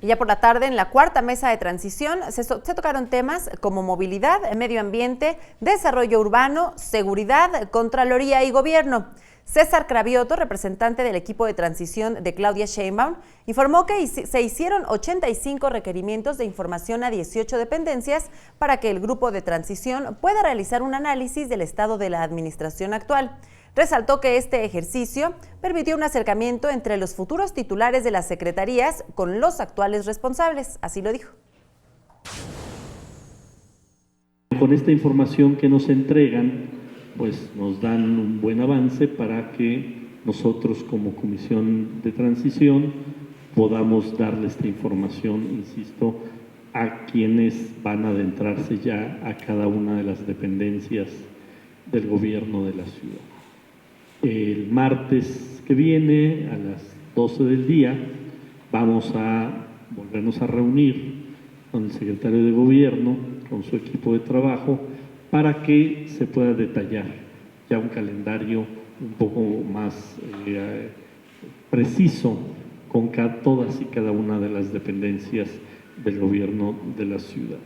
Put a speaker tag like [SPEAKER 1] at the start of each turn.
[SPEAKER 1] Y ya por la tarde, en la cuarta mesa de transición, se tocaron temas como movilidad, medio ambiente, desarrollo urbano, seguridad, Contraloría y gobierno. César Cravioto, representante del equipo de transición de Claudia Sheinbaum, informó que se hicieron 85 requerimientos de información a 18 dependencias para que el grupo de transición pueda realizar un análisis del estado de la administración actual. Resaltó que este ejercicio permitió un acercamiento entre los futuros titulares de las secretarías con los actuales responsables. Así lo dijo.
[SPEAKER 2] Con esta información que nos entregan, pues nos dan un buen avance para que nosotros como Comisión de Transición podamos darle esta información, insisto, a quienes van a adentrarse ya a cada una de las dependencias del gobierno de la ciudad. El martes que viene, a las 12 del día, vamos a volvernos a reunir con el secretario de Gobierno, con su equipo de trabajo, para que se pueda detallar ya un calendario un poco más preciso con todas y cada una de las dependencias del gobierno de la ciudad.